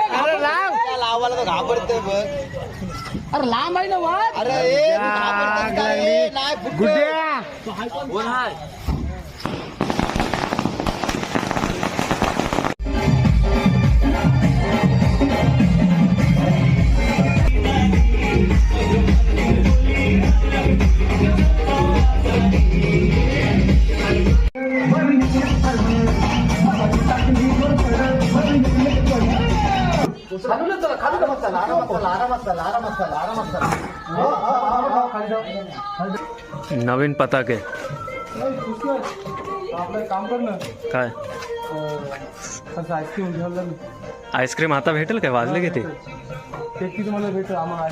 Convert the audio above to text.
लावायला तर घाबरते बघ. अरे लांब आहे ना वाट. अरे नाही कोण आहे. नवीन पताके आपलं काम कर ना. काय आईस्क्रीम घेऊन आईस्क्रीम आता भेटेल काय? वाजले किती? ते किती मला भेटेल आम्हाला.